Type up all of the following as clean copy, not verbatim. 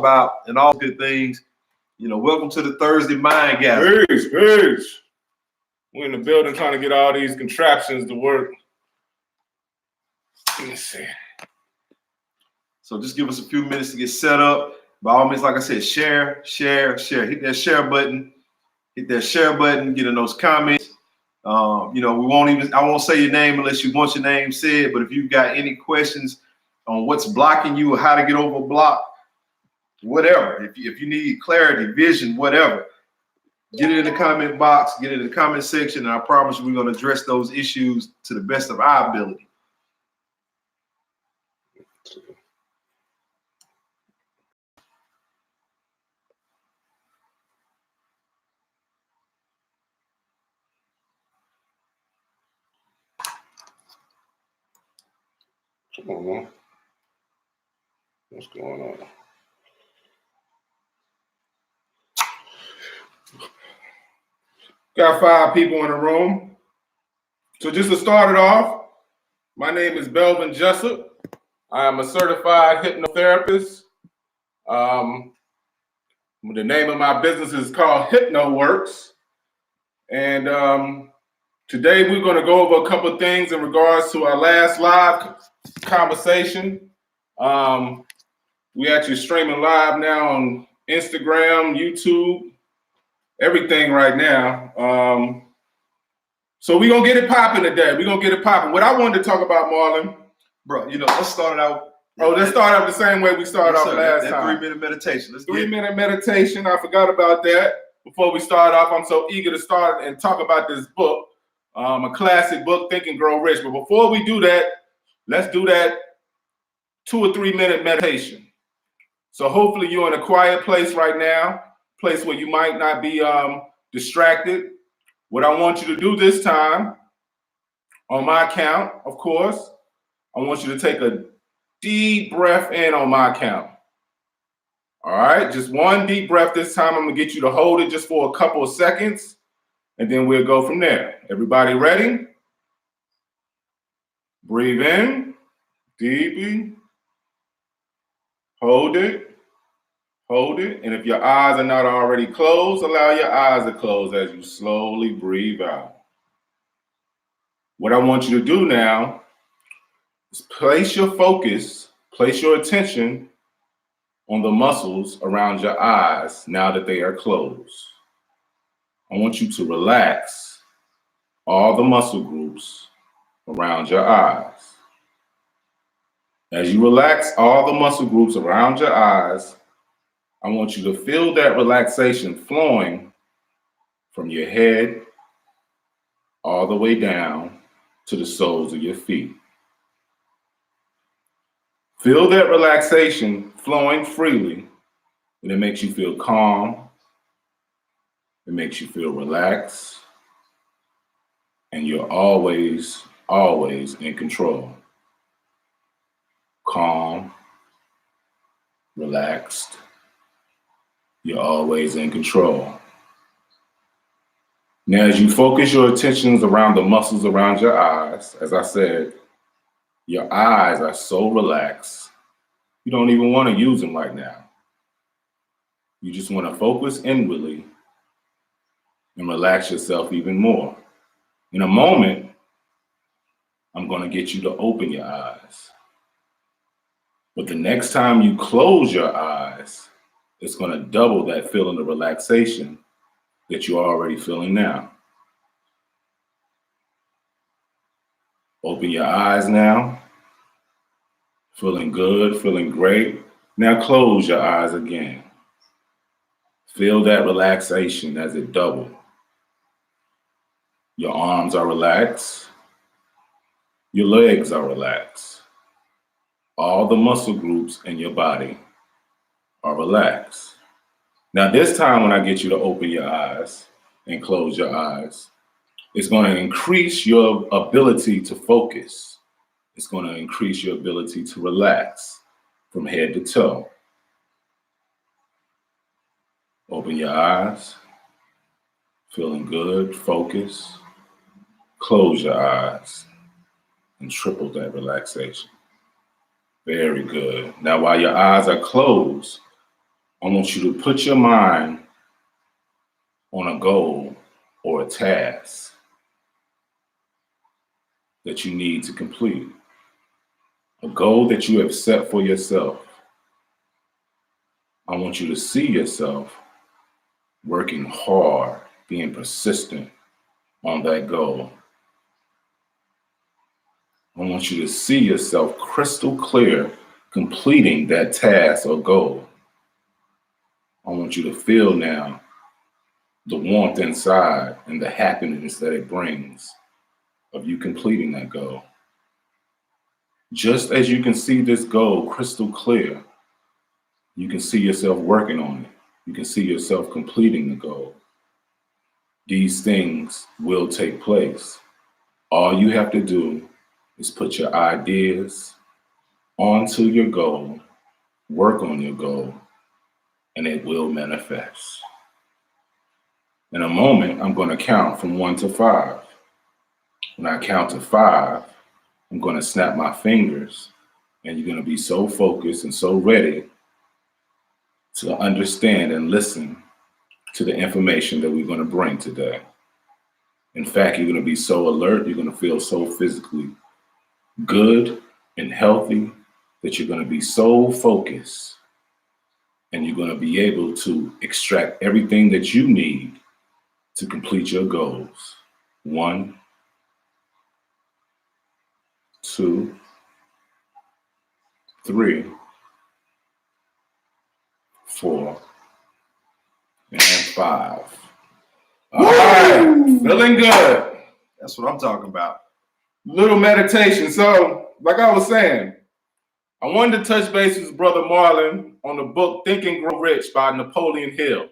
about, and all good things. Welcome to the Thursday Mind Gathering. Peace. We're in the building trying to get all these contraptions to work. Let me see. So just give us a few minutes to get set up. By all means, like I said, share. Hit that share button. Get in those comments. I won't say your name unless you want your name said, but if you've got any questions on what's blocking you or how to get over a block, whatever, if you need clarity, vision, whatever, get it in the comment box, get it in the comment section, and I promise you we're going to address those issues to the best of our ability. Come on, man. What's going on? Got 5 people in the room. So just to start it off, my name is Belvin Jessup. I am a certified hypnotherapist. The name of my business is called HypnoWorks. And today we're going to go over a couple of things in regards to our last live conversation. We actually streaming live now on Instagram, YouTube, everything right now. So we're going to get it popping today. What I wanted to talk about, Marlon. Bro, let's start it out. Let's start out the same way we started off last time. 3-minute meditation. Let's 3-minute meditation. I forgot about that. Before we start off, I'm so eager to start and talk about this book, a classic book, Think and Grow Rich. But before we do that, let's do that 2 or 3-minute meditation. So hopefully you're in a quiet place right now, place where you might not be distracted. What I want you to do this time, on my count, of course, I want you to take a deep breath in on my count. All right, just one deep breath this time. I'm gonna get you to hold it just for a couple of seconds, and then we'll go from there. Everybody ready? Breathe in deeply. Hold it. And if your eyes are not already closed, allow your eyes to close as you slowly breathe out. What I want you to do now is place your attention on the muscles around your eyes now that they are closed. I want you to relax all the muscle groups around your eyes. As you relax all the muscle groups around your eyes, I want you to feel that relaxation flowing from your head all the way down to the soles of your feet. Feel that relaxation flowing freely, and it makes you feel calm. It makes you feel relaxed, and you're always in control. Calm, relaxed, you're always in control. Now, as you focus your attentions around the muscles around your eyes, as I said, your eyes are so relaxed, you don't even want to use them right now. You just want to focus inwardly and relax yourself even more. In a moment, I'm going to get you to open your eyes. But the next time you close your eyes, it's going to double that feeling of relaxation that you're already feeling now. Open your eyes now. Feeling good, feeling great. Now close your eyes again. Feel that relaxation as it doubles. Your arms are relaxed. Your legs are relaxed. All the muscle groups in your body are relaxed. Now this time when I get you to open your eyes and close your eyes, it's going to increase your ability to focus. It's going to increase your ability to relax from head to toe. Open your eyes, feeling good, focus. Close your eyes and triple that relaxation. Very good. Now while your eyes are closed, I want you to put your mind on a goal or a task that you need to complete, a goal that you have set for yourself. I want you to see yourself working hard, being persistent on that goal. I want you to see yourself crystal clear completing that task or goal. I want you to feel now the warmth inside and the happiness that it brings of you completing that goal. Just as you can see this goal crystal clear, you can see yourself working on it. You can see yourself completing the goal. These things will take place. All you have to do is put your ideas onto your goal, work on your goal, and it will manifest. In a moment, I'm going to count from 1 to 5. When I count to 5, I'm going to snap my fingers, and you're going to be so focused and so ready to understand and listen to the information that we're going to bring today. In fact, you're going to be so alert, you're going to feel so physically good and healthy that you're going to be so focused, and you're going to be able to extract everything that you need to complete your goals. 1, 2, 3, 4, and 5. All right, feeling good. That's what I'm talking about. Little meditation. So, like I was saying, I wanted to touch base with Brother Marlon on the book Think and Grow Rich by Napoleon Hill.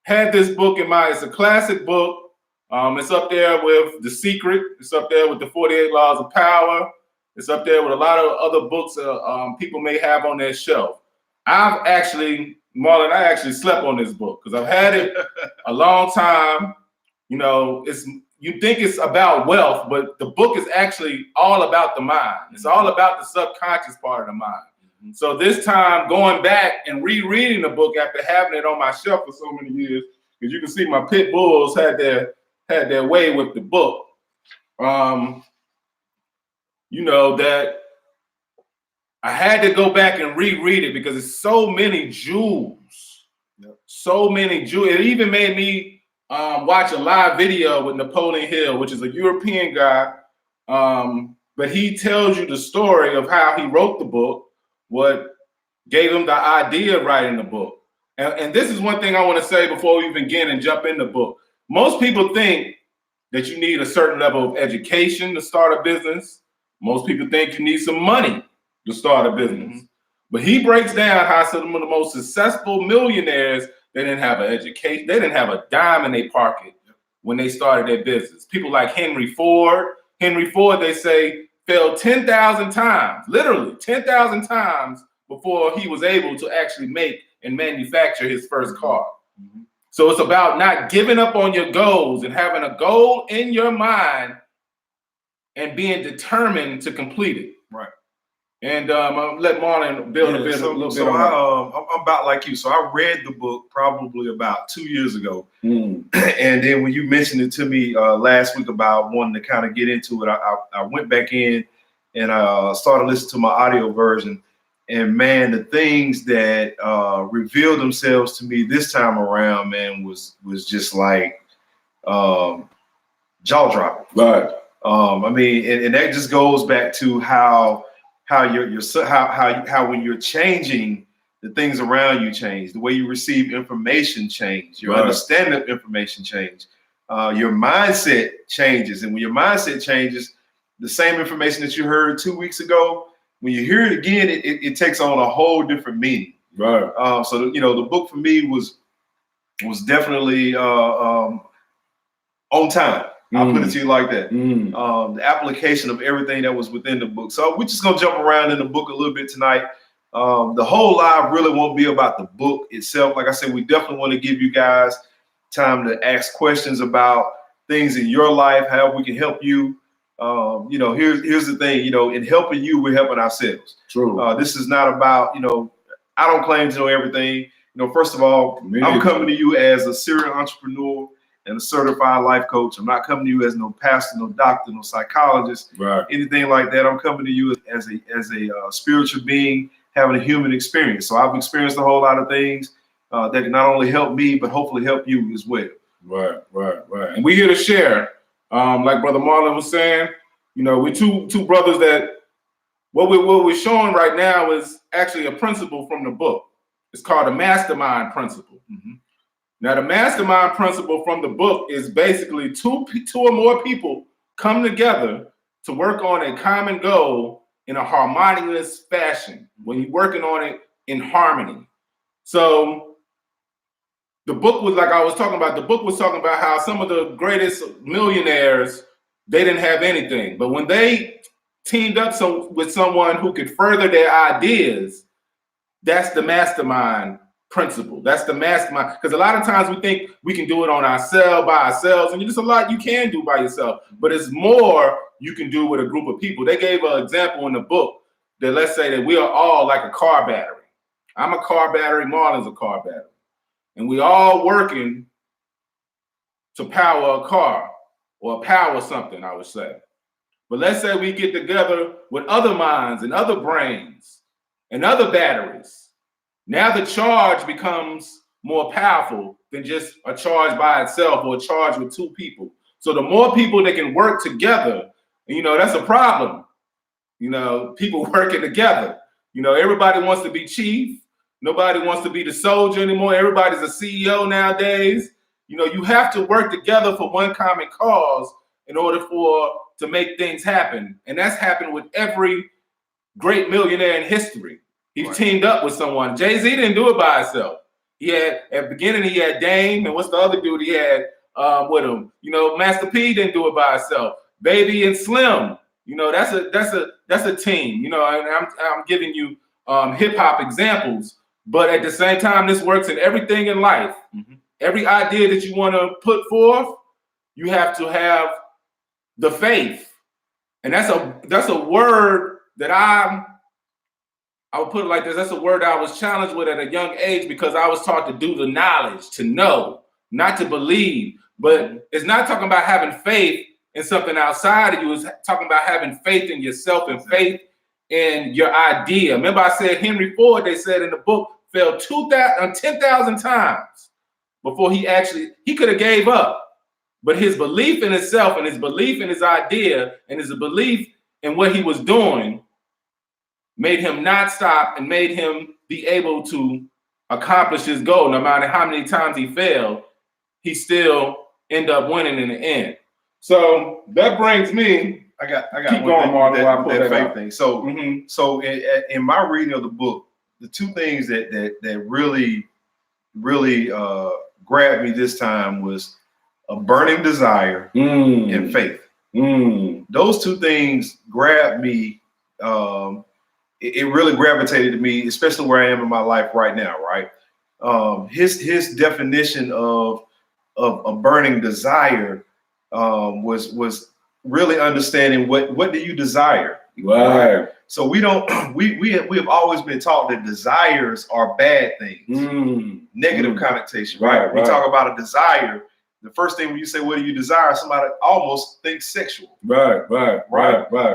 Had this book in mind. It's a classic book. It's up there with The Secret. It's up there with the 48 Laws of Power. It's up there with a lot of other books people may have on their shelf. Marlon, I actually slept on this book because I've had it a long time. You know, you think it's about wealth, but the book is actually all about the mind. It's all about the subconscious part of the mind. Mm-hmm. So this time, going back and rereading the book after having it on my shelf for so many years, because you can see my pit bulls had their way with the book. You know, that I had to go back and reread it because it's so many jewels. Yep. So many jewels. It even made me watch a live video with Napoleon Hill, which is a European guy. But he tells you the story of how he wrote the book, what gave him the idea of writing the book. And this is one thing I want to say before we begin and jump in the book. Most people think that you need a certain level of education to start a business. Most people think you need some money to start a business. Mm-hmm. But he breaks down how some of the most successful millionaires, they didn't have an education. They didn't have a dime in their pocket when they started their business. People like Henry Ford. Henry Ford, they say, failed 10,000 times, literally 10,000 times before he was able to actually make and manufacture his first car. Mm-hmm. So it's about not giving up on your goals and having a goal in your mind and being determined to complete it. Right. And I'll let Marlon build a little bit on that. I'm about like you. So I read the book probably about 2 years ago. Mm. And then when you mentioned it to me last week about wanting to kind of get into it, I went back in and started listening to my audio version. And man, the things that revealed themselves to me this time around, man, was just like jaw dropping. Right. I mean, and that just goes back to how when you're changing, the things around you change, the way you receive information change, your understanding of information change, your mindset changes, and when your mindset changes, the same information that you heard 2 weeks ago, when you hear it again, it takes on a whole different meaning. Right. So you know, the book for me was definitely on time. I'll put it to you like that. The application of everything that was within the book. So we're just gonna jump around in the book a little bit tonight. The whole live really won't be about the book itself. Like I said, we definitely want to give you guys time to ask questions about things in your life, how we can help you. You know, here's the thing, you know, in helping you, we're helping ourselves. True. This is not about, you know, I don't claim to know everything. first of all, Me I'm neither. coming to you as a serial entrepreneur and a certified life coach. I'm not coming to you as no pastor, no doctor, no psychologist, Right. anything like that. I'm coming to you as a spiritual being having a human experience. So I've experienced a whole lot of things that can not only help me, but hopefully help you as well. Right. And we're here to share. Like Brother Marlon was saying, we're two brothers that what we're showing right now is actually a principle from the book. It's called the mastermind principle. Mm-hmm. Now, the mastermind principle from the book is basically two or more people come together to work on a common goal in a harmonious fashion, when you're working on it in harmony. So the book was, like I was talking about, the book was talking about how some of the greatest millionaires, they didn't have anything. But when they teamed up with someone who could further their ideas, that's the mastermind principle. That's the mastermind. Because a lot of times we think we can do it on by ourselves, and there's a lot you can do by yourself, but it's more you can do with a group of people. They gave an example in the book that, let's say that we are all like a car battery. I'm a car battery, Marlon's a car battery. And we all working to power a car or power something, I would say. But let's say we get together with other minds and other brains and other batteries. Now the charge becomes more powerful than just a charge by itself or a charge with two people. So the more people that can work together, that's a problem. People working together. Everybody wants to be chief. Nobody wants to be the soldier anymore. Everybody's a CEO nowadays. You have to work together for one common cause in order to make things happen. And that's happened with every great millionaire in history. He's Right. teamed up with someone. Jay-Z didn't do it by himself. At the beginning, he had Dame, and what's the other dude he had with him? Master P didn't do it by himself. Baby and Slim, that's a team. And I'm giving you hip hop examples, but at the same time, this works in everything in life. Mm-hmm. Every idea that you want to put forth, you have to have the faith, and that's a word that I would put it like this. That's a word I was challenged with at a young age, because I was taught to do the knowledge, to know, not to believe. But it's not talking about having faith in something outside of you. It's talking about having faith in yourself and faith in your idea. Remember I said Henry Ford, they said in the book, fell 10,000 times before he could have gave up. But his belief in himself and his belief in his idea and his belief in what he was doing made him not stop and made him be able to accomplish his goal. No matter how many times he failed, he still ended up winning in the end. So that brings me. I got Keep one going, thing Marlon, with while I pull that that faith out. thing. So, Mhm. so in my reading of the book, the two things that really grabbed me this time was a burning desire and faith. Those two things grabbed me. It really gravitated to me, especially where I am in my life right now. Right. His definition of a burning desire was really understanding what do you desire. Right. So we have always been taught that desires are bad things, negative connotation, right? We talk about a desire. The first thing when you say, what do you desire? Somebody almost thinks sexual. Right.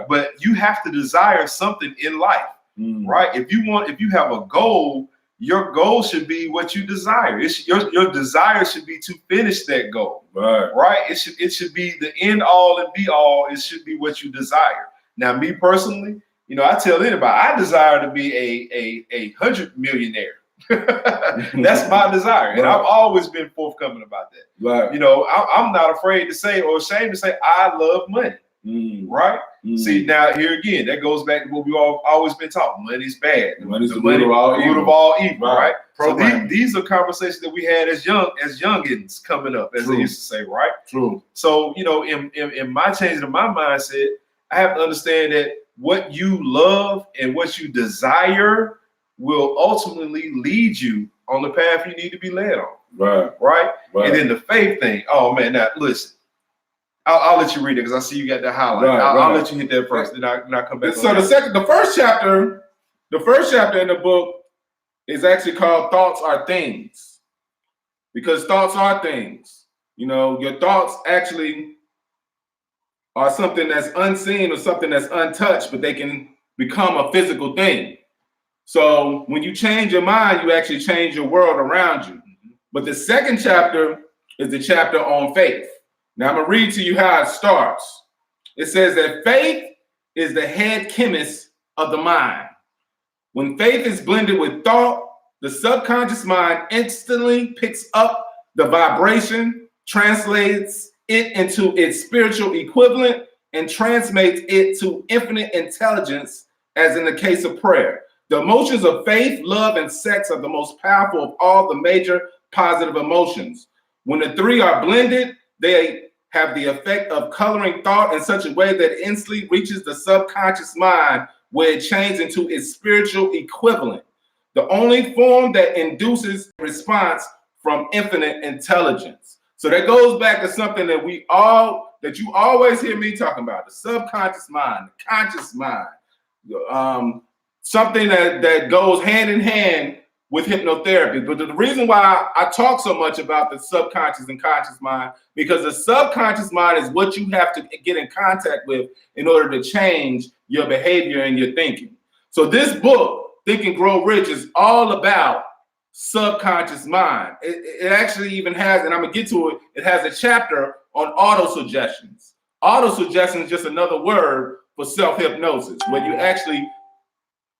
But you have to desire something in life, right? If you have a goal, your goal should be what you desire. Your desire should be to finish that goal, right? It should be the end all and be all. It should be what you desire. Now, me personally, I tell anybody, I desire to be a 100 millionaire. That's my desire, and I've always been forthcoming about that. Right. I'm not afraid to say or ashamed to say I love money. Right. See, now here again, that goes back to what we've always been taught. Money's bad. Money's the root of all evil. Right. So Program. these are conversations that we had as youngins coming up, as they used to say, right? True. So, in my changing of my mindset, I have to understand that what you love and what you desire will ultimately lead you on the path you need to be led on. Right. And then the faith thing. Oh man, now listen. I'll let you read it because I see you got that highlight. I'll let you hit that first, then I come back. So the first chapter in the book is actually called Thoughts Are Things, because thoughts are things. You know, your thoughts actually are something that's unseen or something that's untouched, but they can become a physical thing. So when you change your mind, you actually change your world around you. But the second chapter is the chapter on faith. Now I'm gonna read to you how it starts. It says that faith is the head chemist of the mind. When faith is blended with thought, the subconscious mind instantly picks up the vibration, translates it into its spiritual equivalent, and transmits it to infinite intelligence, as in the case of prayer. The emotions of faith, love, and sex are the most powerful of all the major positive emotions. When the three are blended, they have the effect of coloring thought in such a way that it instantly reaches the subconscious mind, where it changes into its spiritual equivalent, the only form that induces response from infinite intelligence. So that goes back to something that you always hear me talking about: the subconscious mind, the conscious mind, something that goes hand in hand with hypnotherapy. But the reason why I talk so much about the subconscious and conscious mind, because the subconscious mind is what you have to get in contact with in order to change your behavior and your thinking. So this book, Think and Grow Rich, is all about subconscious mind. It actually even has, and I'm gonna get to it, it has a chapter on auto-suggestions. Auto-suggestion is just another word for self-hypnosis, where you actually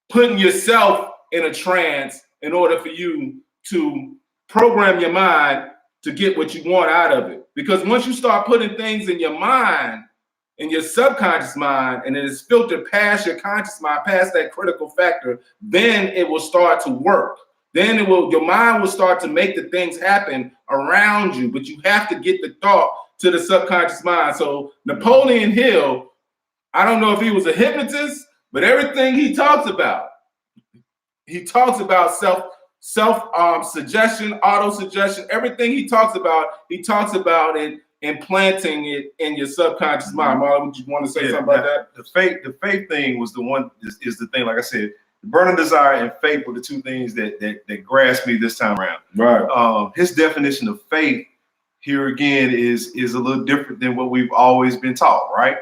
putting yourself in a trance in order for you to program your mind to get what you want out of it. Because once you start putting things in your mind, in your subconscious mind, and it is filtered past your conscious mind, past that critical factor, then it will start to work. Then your mind will start to make the things happen around you, but you have to get the thought to the subconscious mind. So Napoleon Hill, I don't know if he was a hypnotist, but everything he talks about self-suggestion, auto-suggestion, everything he talks about it implanting it in your subconscious mind. Marlon, would you want to say something about that? The faith thing was the one, is the thing, like I said, the burning desire and faith were the two things that grasped me this time around. Right. His definition of faith here again is a little different than what we've always been taught, right?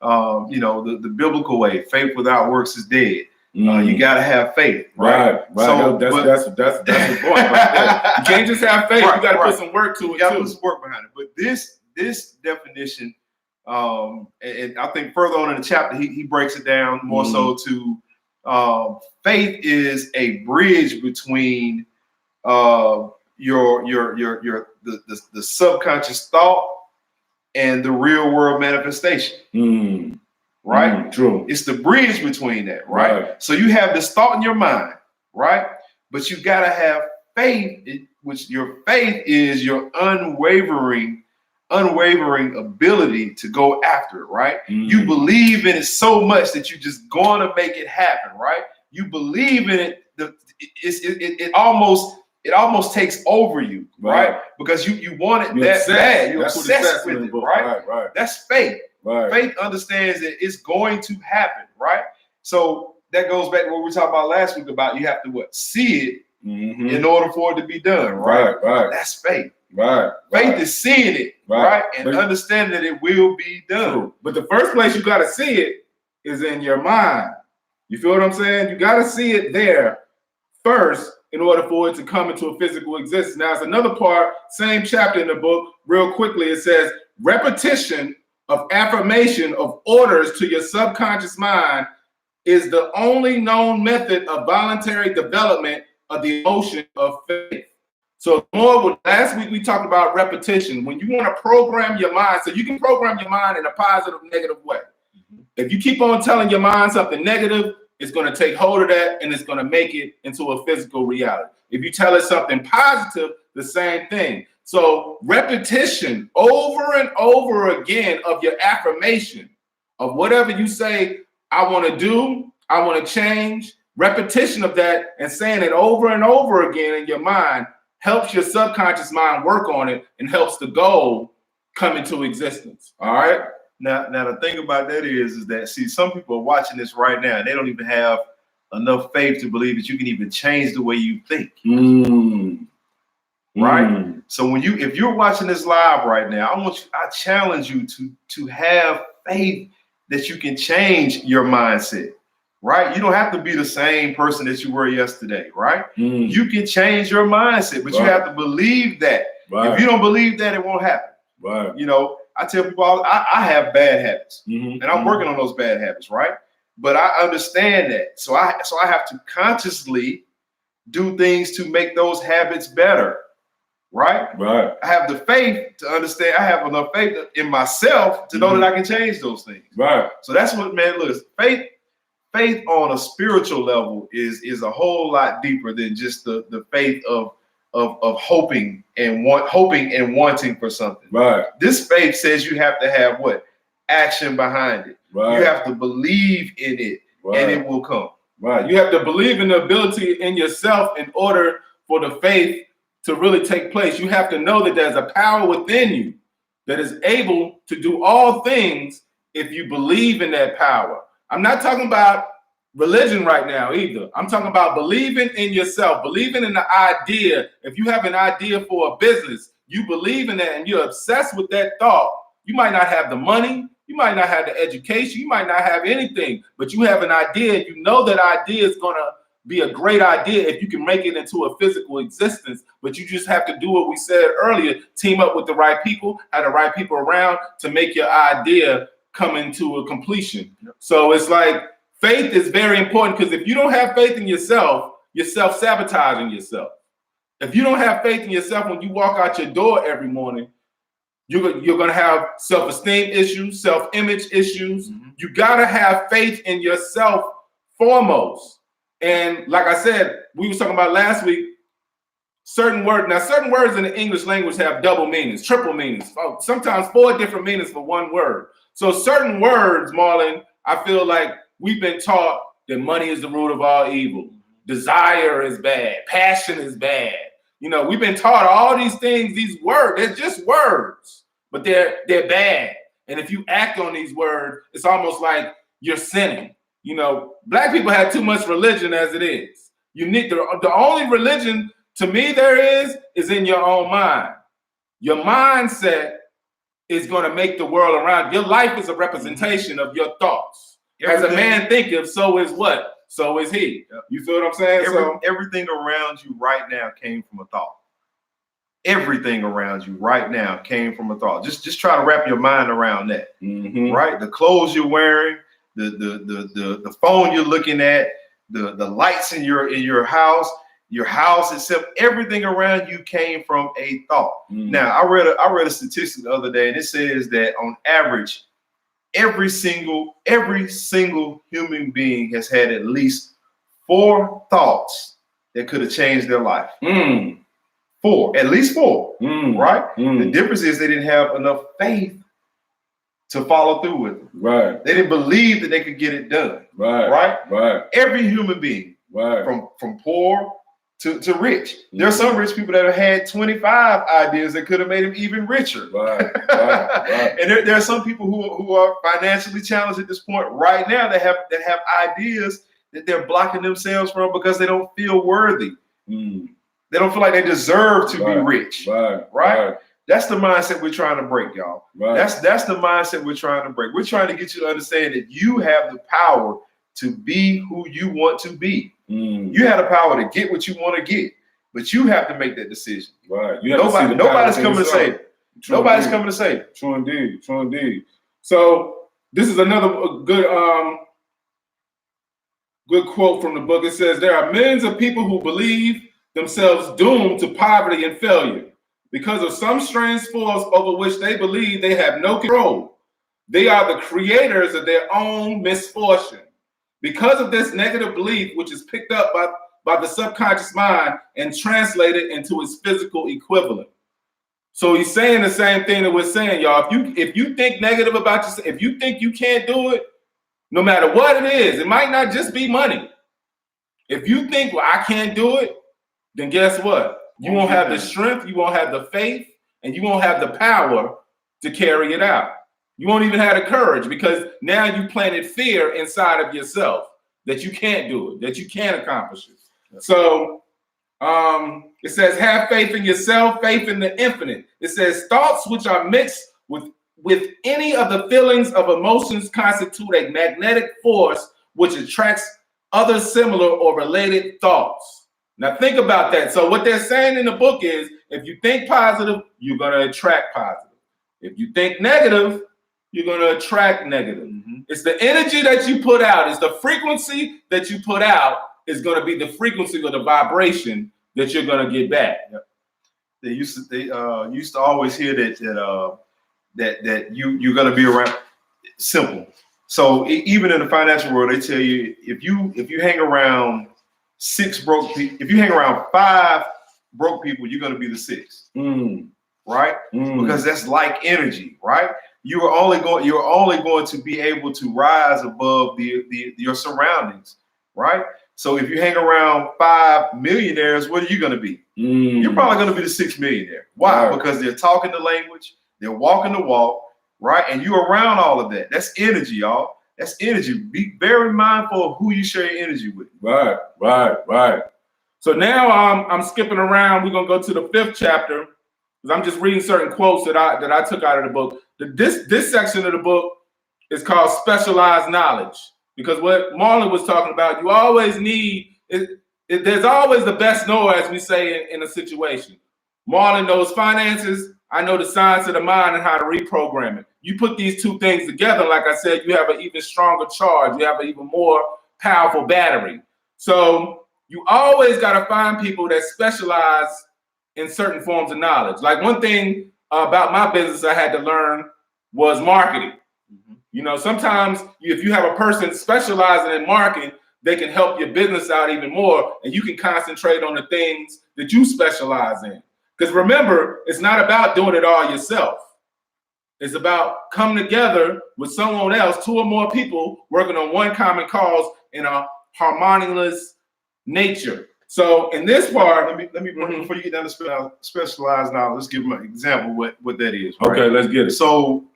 You know, the biblical way, faith without works is dead. You got to have faith, right? So that's the point right there. You can't just have faith. You got to put some work to it. You got to put some work behind it. But this definition, and I think further on in the chapter, he breaks it down more so to faith is a bridge between the subconscious thought and the real world manifestation. Right? True. It's the bridge between that, right? So you have this thought in your mind, right? But you got to have faith, which your faith is your unwavering ability to go after it, right? You believe in it so much that you're just going to make it happen, right? You believe in it. It almost takes over you, right? Because you want it that bad. You're obsessed with it, right? That's faith. Right. Faith understands that it's going to happen, right? So that goes back to what we were talking about last week about you have to see it in order for it to be done, right? That's faith. Faith is seeing it, right? And understanding that it will be done. True. But the first place you got to see it is in your mind. You feel what I'm saying? You got to see it there first in order for it to come into a physical existence. Now, it's another part, same chapter in the book, real quickly. It says repetition of affirmation of orders to your subconscious mind is the only known method of voluntary development of the emotion of faith. So last week we talked about repetition. When you want to program your mind, so you can program your mind in a positive, negative way. If you keep on telling your mind something negative, it's going to take hold of that and it's going to make it into a physical reality. If you tell it something positive, the same thing. So repetition over and over again of your affirmation of whatever you say, I want to do, I want to change, repetition of that and saying it over and over again in your mind helps your subconscious mind work on it and helps the goal come into existence. All right. Now the thing about that is that, see, some people are watching this right now and they don't even have enough faith to believe that you can even change the way you think. Right? So if you're watching this live right now, I challenge you to have faith that you can change your mindset. Right? You don't have to be the same person that you were yesterday, right? You can change your mindset, but you have to believe that. If you don't believe that, it won't happen. Right. You know, I tell people I have bad habits, and I'm working on those bad habits, right? But I understand that. So I have to consciously do things to make those habits better. Right? Right. I have the faith to understand. I have enough faith in myself to know that I can change those things. Right. So that's what, man, look, faith on a spiritual level is a whole lot deeper than just the faith of hoping and wanting for something. Right. This faith says you have to have what? Action behind it. Right. You have to believe in it, and it will come. Right. You have to believe in the ability in yourself in order for the faith to really take place. You have to know that there's a power within you that is able to do all things if you believe in that power. I'm not talking about religion right now either. I'm talking about believing in yourself, believing in the idea. If you have an idea for a business, you believe in that and you're obsessed with that thought. You might not have the money, you might not have the education, you might not have anything, but you have an idea. You know that idea is going to be a great idea if you can make it into a physical existence, but you just have to do what we said earlier, team up with the right people, have the right people around to make your idea come into a completion. So it's like faith is very important, because if you don't have faith in yourself, you're self-sabotaging yourself. If you don't have faith in yourself when you walk out your door every morning, you're going to have self-esteem issues, self-image issues. You got to have faith in yourself foremost. And like I said, we were talking about last week, certain words in the English language have double meanings, triple meanings, sometimes 4 different meanings for one word. So certain words, Marlon, I feel like we've been taught that money is the root of all evil. Desire is bad. Passion is bad. You know, we've been taught all these things, these words, they're just words, but they're bad. And if you act on these words, it's almost like you're sinning. You know, black people have too much religion as it is. You need the only religion to me there is in your own mind. Your mindset is going to make the world around. Your life is a representation of your thoughts. As a man thinketh, so is what? So is he. You feel what I'm saying? Everything around you right now came from a thought. Everything around you right now came from a thought. Just try to wrap your mind around that. Right? The clothes you're wearing, the phone you're looking at, the lights in your house itself, everything around you came from a thought. Now, I read a statistic the other day, and it says that on average, every single human being has had at least 4 thoughts that could have changed their life. 4, at least 4, right? The difference is they didn't have enough faith to follow through with it. Right. They didn't believe that they could get it done. Right. Every human being, from poor to rich. There are some rich people that have had 25 ideas that could have made them even richer. And there are some people who are financially challenged at this point right now that have ideas that they're blocking themselves from because they don't feel worthy. They don't feel like they deserve to be rich. Right. That's the mindset we're trying to break, y'all. That's the mindset we're trying to break. We're trying to get you to understand that you have the power to be who you want to be. You have the power to get what you want to get, but you have to make that decision. Right. Nobody's coming to save it. Nobody's coming to save it. True indeed. True indeed. So this is another good quote from the book. It says, there are millions of people who believe themselves doomed to poverty and failure because of some strange force over which they believe they have no control. They are the creators of their own misfortune. Because of this negative belief, which is picked up by the subconscious mind and translated into its physical equivalent. So he's saying the same thing that we're saying, y'all. If you think negative about yourself, if you think you can't do it, no matter what it is, it might not just be money. If you think, well, I can't do it, then guess what? You won't have the strength, you won't have the faith, and you won't have the power to carry it out. You won't even have the courage because now you planted fear inside of yourself. that you can't do it, that you can't accomplish it. So it says, have faith in yourself, faith in the infinite. It says, thoughts which are mixed with any of the feelings of emotions constitute a magnetic force which attracts other similar or related thoughts. Now think about that. So what they're saying in the book is, if you think positive, you're going to attract positive. If you think negative, you're going to attract negative. Mm-hmm. It's the energy that you put out. It's the frequency that you put out is going to be the frequency or the vibration that you're going to get back. Yep. They used to always hear that you're going to be around. Simple. So even in the financial world, they tell you if you hang around if you hang around 5 broke people, you're going to be the 6th, right? Because that's like energy, right? You're only going to be able to rise above your surroundings, right? So if you hang around 5 millionaires, what are you going to be? You're probably going to be the 6th millionaire. Why? Right. Because they're talking the language, they're walking the walk, right? And you're around all of that. That's energy, y'all. That's energy. Be very mindful of who you share your energy with. Right. So now I'm skipping around. We're gonna go to the 5th chapter because I'm just reading certain quotes that I took out of the book. This section of the book is called specialized knowledge, because what Marlon was talking about, you always need there's always the best knower, as we say in a situation. Marlon knows finances. I know the science of the mind and how to reprogram it. You put these two things together, like I said, you have an even stronger charge. You have an even more powerful battery. So you always got to find people that specialize in certain forms of knowledge. Like one thing about my business I had to learn was marketing. Mm-hmm. You know, sometimes if you have a person specializing in marketing, they can help your business out even more, and you can concentrate on the things that you specialize in. Because remember, it's not about doing it all yourself. It's about coming together with someone else, 2 or more people working on one common cause in a harmonious nature. So in this part, let me before you get down to specialized knowledge, let's give them an example what that is. Right? Okay, let's get it. So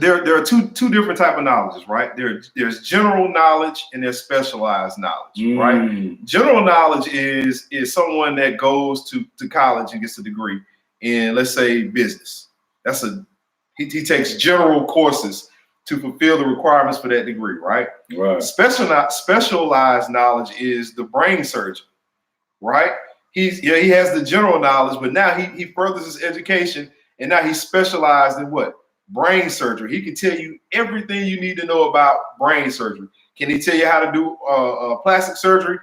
there are two different type of knowledges, right? There's general knowledge and there's specialized knowledge, right? General knowledge is someone that goes to college and gets a degree in, let's say, business. He takes general courses to fulfill the requirements for that degree, right? Right. Specialized knowledge is the brain surgeon, right? He has the general knowledge, but now he furthers his education, and now he's specialized in what? Brain surgery. He can tell you everything you need to know about brain surgery. Can he tell you how to do plastic surgery?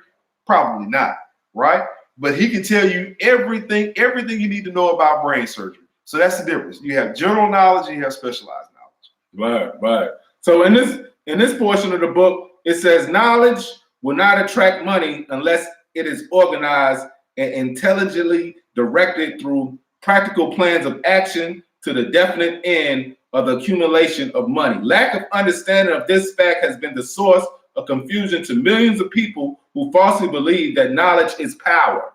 Probably not, right? But he can tell you everything you need to know about brain surgery. So that's the difference. You have general knowledge and you have specialized knowledge. Right. So in this portion of the book, it says knowledge will not attract money unless it is organized and intelligently directed through practical plans of action to the definite end of the accumulation of money. Lack of understanding of this fact has been the source of confusion to millions of people who falsely believe that knowledge is power.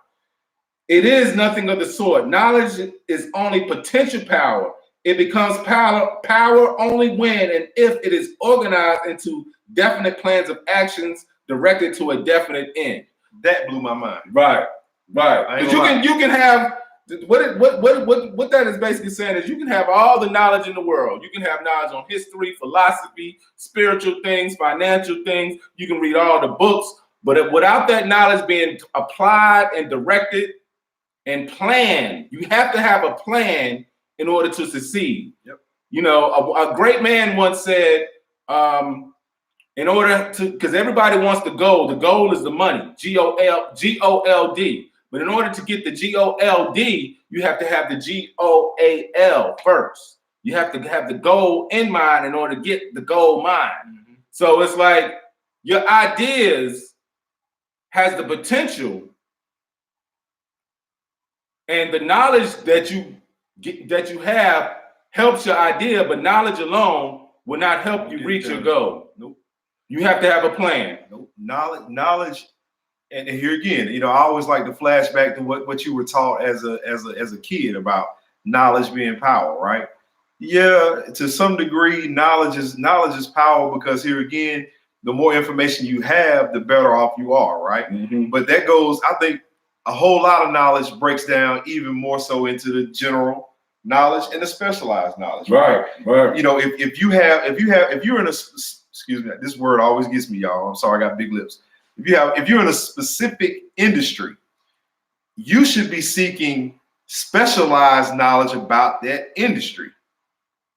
It is nothing of the sort. Knowledge is only potential power. It becomes power only when and if it is organized into definite plans of actions directed to a definite end. That blew my mind. Right. Because you can have what that is basically saying is you can have all the knowledge in the world. You can have knowledge on history, philosophy, spiritual things, financial things. You can read all the books, but without that knowledge being applied and directed and planned, you have to have a plan in order to succeed. Yep. You know, a great man once said, in order to, because everybody wants the goal is the money, G-O-L-D. But in order to get the G-O-L-D, you have to have the G-O-A-L first. You have to have the goal in mind in order to get the goal mind. Mm-hmm. So it's like your ideas has the potential, and the knowledge that you have helps your idea, but knowledge alone will not help you reach your goal. Nope. You have to have a plan. Nope. Knowledge. And here again, you know, I always like to flash back to what you were taught as a kid about knowledge being power, right? Yeah, to some degree, knowledge is power, because here again, the more information you have, the better off you are, right? Mm-hmm. But that goes, I think, a whole lot of knowledge breaks down even more so into the general knowledge and the specialized knowledge. Right. You know, if you're in a, excuse me, this word always gets me, y'all. I'm sorry, I got big lips. If you're in a specific industry, you should be seeking specialized knowledge about that industry,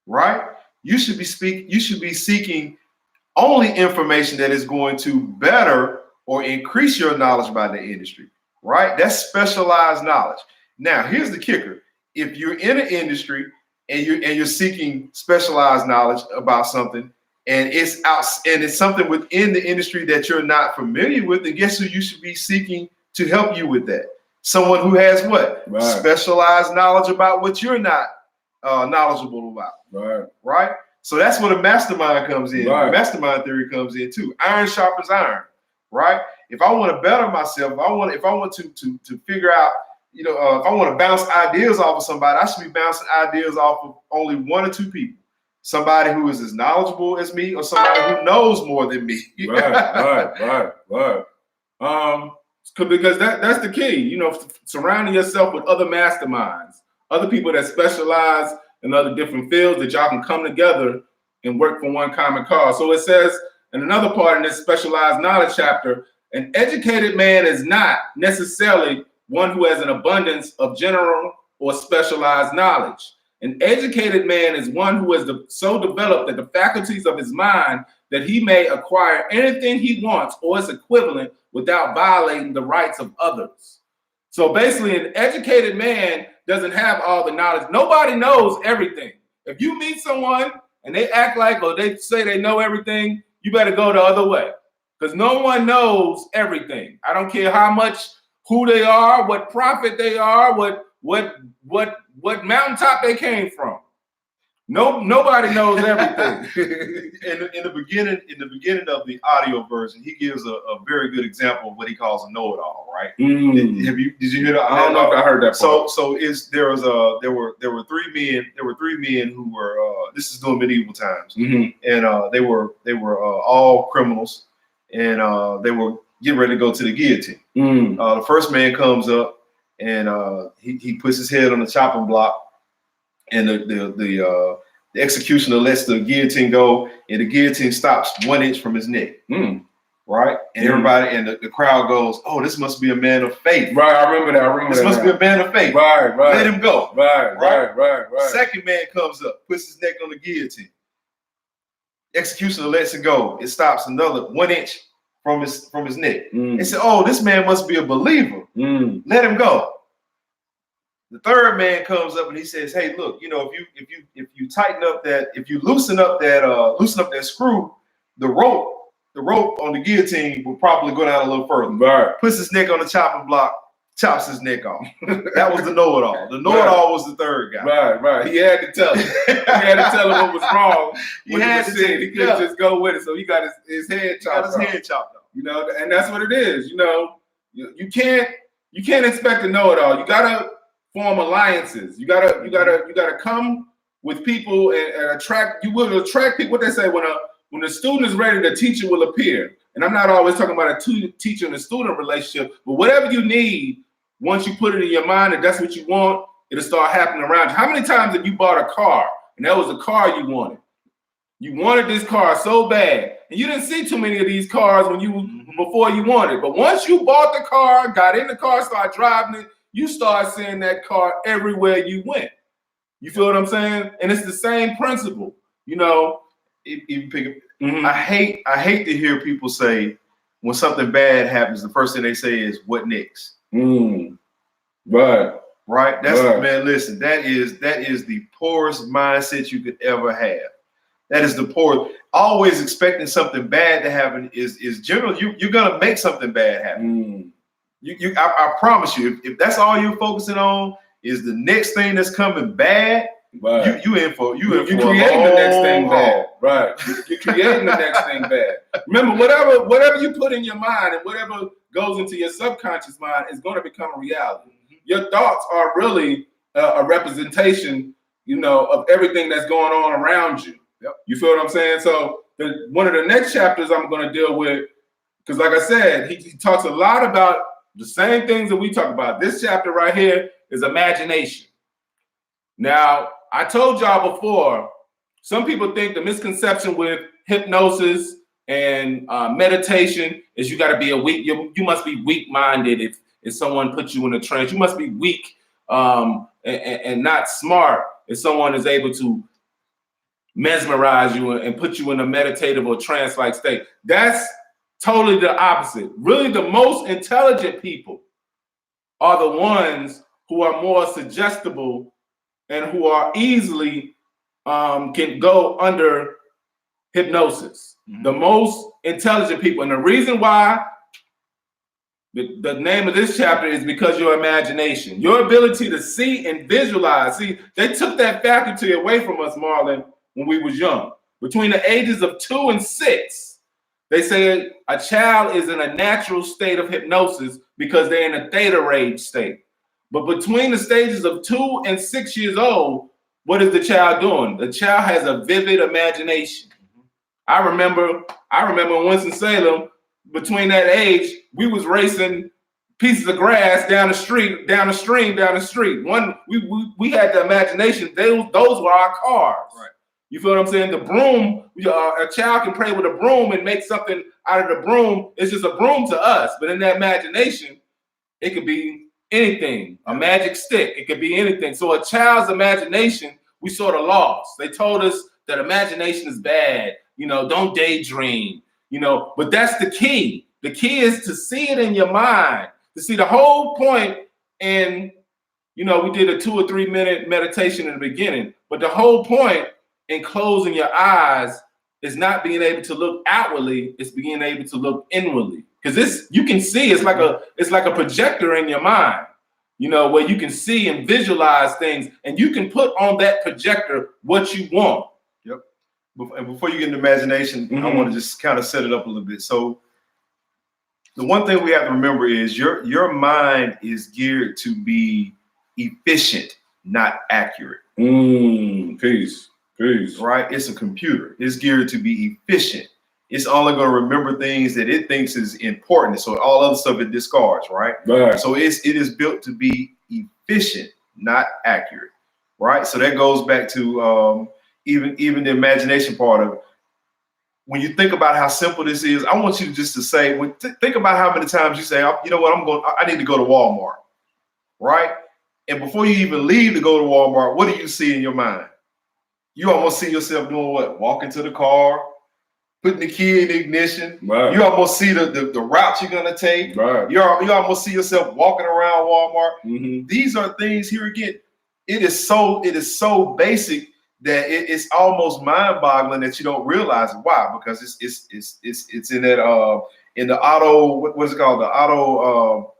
right? You should be seeking only information that is going to better or increase your knowledge about the industry, right? That's specialized knowledge. Now, here's the kicker. If you're in an industry and you're seeking specialized knowledge about something, and it's something within the industry that you're not familiar with, then guess who you should be seeking to help you with that? Someone who has what? Right. Specialized knowledge about what you're not knowledgeable about. Right. So that's where the mastermind comes in. Right. The mastermind theory comes in too. Iron sharpens iron. Right. If I want to better myself, if I want to figure out, if I want to bounce ideas off of somebody, I should be bouncing ideas off of only one or two people. Somebody who is as knowledgeable as me, or somebody who knows more than me. Right. Because that's the key, surrounding yourself with other masterminds, other people that specialize in other different fields, that y'all can come together and work for one common cause. So it says in another part in this specialized knowledge chapter, an educated man is not necessarily one who has an abundance of general or specialized knowledge. An educated man is one who is so developed that the faculties of his mind that he may acquire anything he wants or its equivalent without violating the rights of others. So basically, an educated man doesn't have all the knowledge. Nobody knows everything. If you meet someone and they act like, or they say they know everything, you better go the other way, because no one knows everything. I don't care how much, who they are, what prophet they are, what mountaintop they came from. Nobody knows everything. in the beginning of the audio version, he gives a very good example of what he calls a know-it-all, right? Mm. Did you hear that? I don't know if I heard that part. There were three men who were this is during medieval times, mm-hmm. and they were all criminals, and they were getting ready to go to the guillotine. The first man comes up, and he puts his head on the chopping block, and the executioner lets the guillotine go, and the guillotine stops 1 inch from his neck. Right? And everybody and the crowd goes, "Oh, this must be a man of faith." Right, I remember that. This must be a man of faith. Right. Let him go. Right. Second man comes up, puts his neck on the guillotine. Executioner lets it go. It stops another 1 inch from his neck. They said, "Oh, this man must be a believer. Let him go." The third man comes up and he says, "Hey, look, if you tighten up that, if you loosen up that screw, the rope on the guillotine will probably go down a little further." Right. Puts his neck on the chopping block, chops his neck off. That was the know-it-all. The know-it-all was the third guy. Right. He had to tell him. He had to tell him what was wrong. He couldn't just go with it. So he got his head chopped off. And that's what it is. You can't expect to know it all. You gotta form alliances. You gotta come with people and attract. You will attract people. What they say, when a student is ready, the teacher will appear. And I'm not always talking about a teacher and a student relationship, but whatever you need, once you put it in your mind that that's what you want, it'll start happening around you. How many times have you bought a car and that was the car you wanted? You wanted this car so bad, and you didn't see too many of these cars before you wanted. But once you bought the car, got in the car, started driving it, you start seeing that car everywhere you went. You feel what I'm saying? And it's the same principle, Even pick up. I hate to hear people say when something bad happens, the first thing they say is, "What next?" Right. That's man. Listen, that is the poorest mindset you could ever have. That is the poor. Always expecting something bad to happen is general. You're gonna make something bad happen. I promise you. If that's all you're focusing on is the next thing that's coming bad, right. you in for you're creating the next thing bad. Right. You're creating the next thing bad. Remember, whatever you put in your mind and whatever goes into your subconscious mind is going to become a reality. Your thoughts are really a representation, of everything that's going on around you. Yep. You feel what I'm saying? So one of the next chapters I'm going to deal with, because like I said, he talks a lot about the same things that we talk about. This chapter right here is imagination. Now, I told y'all before, some people think the misconception with hypnosis and meditation is you got to be you must be weak-minded if someone puts you in a trance. You must be weak and not smart if someone is able to mesmerize you and put you in a meditative or trance-like state. That's totally the opposite. Really, the most intelligent people are the ones who are more suggestible and who are easily can go under hypnosis. Mm-hmm. The most intelligent people. And the reason why the name of this chapter is because your imagination, your ability to see and visualize. See, they took that faculty away from us, Marlon, when we was young. Between the ages of 2 and 6, they say a child is in a natural state of hypnosis because they're in a theta rage state. But between the stages of 2 and 6 years old, what is the child doing? The child has a vivid imagination. I remember in Winston-Salem, between that age, we was racing pieces of grass down the street, down the stream, down the street. We had the imagination. Those were our cars. Right. You feel what I'm saying? The broom, a child can play with a broom and make something out of the broom. It's just a broom to us. But in that imagination, it could be anything, a magic stick. It could be anything. So a child's imagination, we sort of lost. They told us that imagination is bad. Don't daydream. But that's the key. The key is to see it in your mind. To see the whole point. And we did a 2 or 3 minute meditation in the beginning. But the whole point in closing your eyes is not being able to look outwardly. It's being able to look inwardly. Because you can see, it's like a projector in your mind, where you can see and visualize things, and you can put on that projector what you want. Yep. And before you get into imagination, I want to just kind of set it up a little bit. So the one thing we have to remember is your mind is geared to be efficient, not accurate. Peace. Right? It's a computer. It's geared to be efficient. It's only going to remember things that it thinks is important. So all other stuff it discards, right? So it is built to be efficient, not accurate, right? So that goes back to even the imagination part of it. When you think about how simple this is, I want you just to say, think about how many times you say, you know what, I need to go to Walmart, right? And before you even leave to go to Walmart, what do you see in your mind? You almost see yourself doing what? Walking to the car, putting the key in the ignition. Right. You almost see the route you're gonna take. Right. You almost see yourself walking around Walmart. Mm-hmm. These are things, here again, it is so basic that it's almost mind-boggling that you don't realize it. Why? Because it's in that in the auto, what is it called? The auto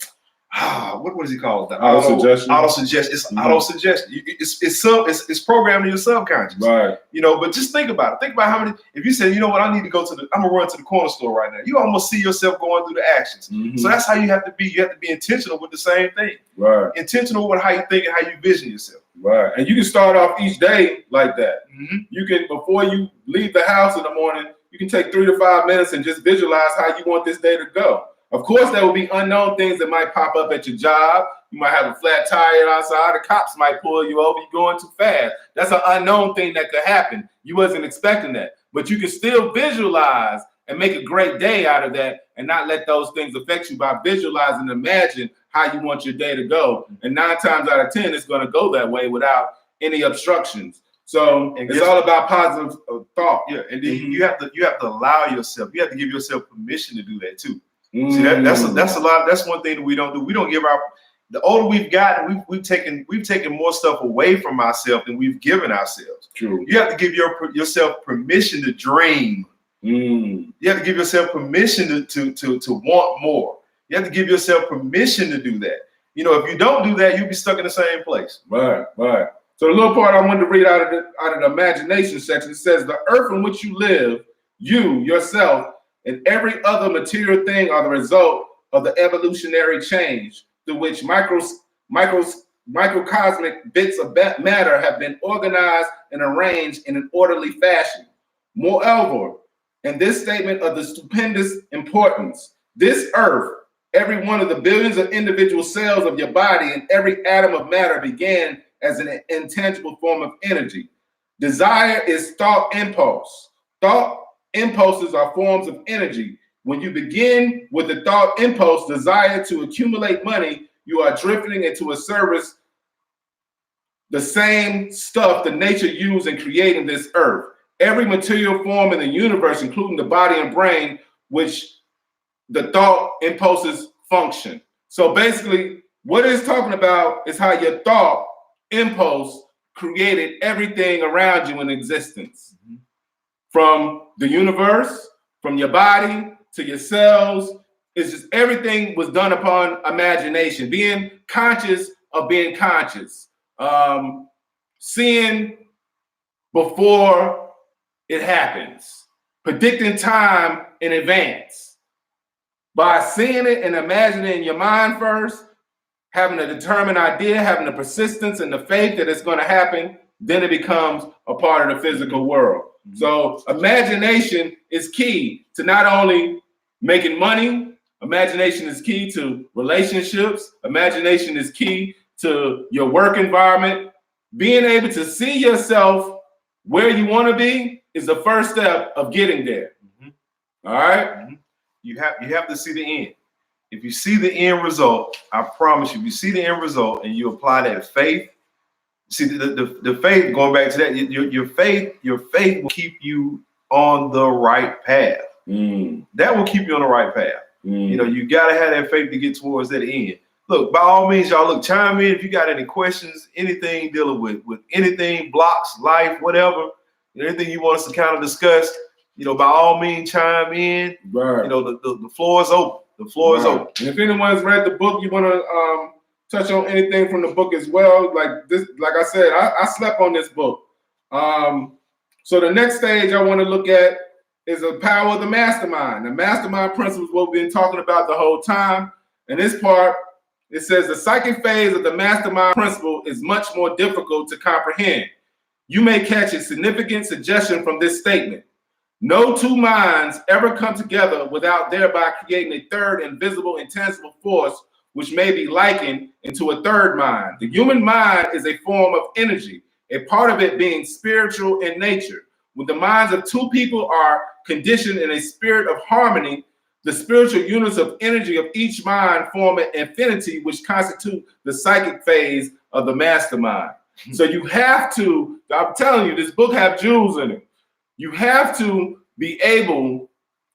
what is it called? The auto suggestion. Auto suggestion. It's auto suggestion. It's programmed in your subconscious. Right. But just think about it. Think about how many. If you say, you know what, I'm gonna run to the corner store right now. You almost see yourself going through the actions. Mm-hmm. So that's how you have to be. You have to be intentional with the same thing. Right. Intentional with how you think and how you vision yourself. Right. And you can start off each day like that. Mm-hmm. You can, before you leave the house in the morning, you can take 3 to 5 minutes and just visualize how you want this day to go. Of course, there will be unknown things that might pop up at your job. You might have a flat tire outside. The cops might pull you over. You're going too fast. That's an unknown thing that could happen. You wasn't expecting that. But you can still visualize and make a great day out of that and not let those things affect you by visualizing and imagine how you want your day to go. And 9 times out of 10, it's going to go that way without any obstructions. So it's all about positive thought. Yeah, and then you have to allow yourself. You have to give yourself permission to do that too. See, that's a lot. That's one thing that we don't do. We don't give the older we've gotten, we've taken more stuff away from ourselves than we've given ourselves. True. You have to give yourself permission to dream. You have to give yourself permission to want more. You have to give yourself permission to do that. If you don't do that, you'll be stuck in the same place. Right. So the little part I wanted to read out of the imagination section, it says, the earth in which you live, you, yourself, and every other material thing are the result of the evolutionary change through which microcosmic bits of matter have been organized and arranged in an orderly fashion. Moreover, in this statement of the stupendous importance, this earth, every one of the billions of individual cells of your body and every atom of matter began as an intangible form of energy. Desire is thought impulse. Thought impulses are forms of energy. When you begin with the thought impulse, desire to accumulate money, you are drifting into a service, the same stuff that nature used in creating this earth. Every material form in the universe, including the body and brain, which the thought impulses function. So basically, what it's talking about is how your thought impulse created everything around you in existence. From the universe, from your body to your cells. It's just everything was done upon imagination, being conscious of being conscious, seeing before it happens, predicting time in advance. By seeing it and imagining it in your mind first, having a determined idea, having the persistence and the faith that it's going to happen, then it becomes a part of the physical world. So imagination is key to not only making money, imagination is key to relationships, imagination is key to your work environment. Being able to see yourself where you want to be is the first step of getting there. All right? You have to see the end. If you see the end result, I promise you, if you see the end result and you apply that faith, see the faith, going back to that, your faith will keep you on the right path. That will keep you on the right path. You know, you gotta have that faith to get towards that end. Look, by all means, y'all, look, chime in if you got any questions, anything dealing with anything, blocks, life, whatever, anything you want us to kind of discuss. You know, by all means, chime in. Right. You know, the floor is open. The floor is open. And if anyone's read the book, you want to touch on anything from the book as well. Like this, like I said, I slept on this book. So the next stage I want to look at is the power of the mastermind. The mastermind principle is what we've been talking about the whole time. And this part, it says the psychic phase of the mastermind principle is much more difficult to comprehend. You may catch a significant suggestion from this statement. No two minds ever come together without thereby creating a third invisible, intangible force, which may be likened into a third mind. The human mind is a form of energy, a part of it being spiritual in nature. When the minds of two people are conditioned in a spirit of harmony, the spiritual units of energy of each mind form an infinity, which constitute the psychic phase of the mastermind. So you have to, I'm telling you, this book have jewels in it. You have to be able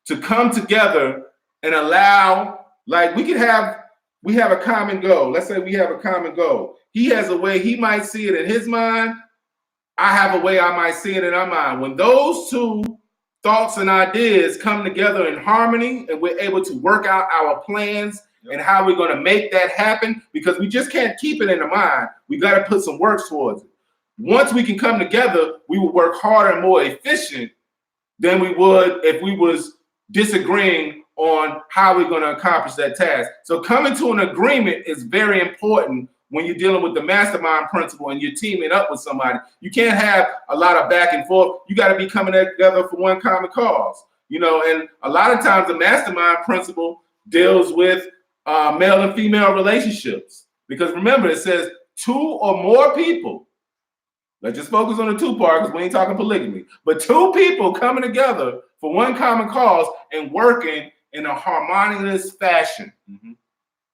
to come together and allow, like we have a common goal. Let's say we have a common goal. He has a way he might see it in his mind. I have a way I might see it in our mind. When those two thoughts and ideas come together in harmony and we're able to work out our plans and how we're going to make that happen, because we just can't keep it in the mind. We got to put some work towards it. Once we can come together, we will work harder and more efficient than we would if we was disagreeing on how we're going to accomplish that task. So coming to an agreement is very important when you're dealing with the mastermind principle and you're teaming up with somebody. You can't have a lot of back and forth. You got to be coming together for one common cause. You know, and a lot of times the mastermind principle deals with male and female relationships. Because remember, it says two or more people. Let's just focus on the two part because we ain't talking polygamy. But two people coming together for one common cause and working in a harmonious fashion.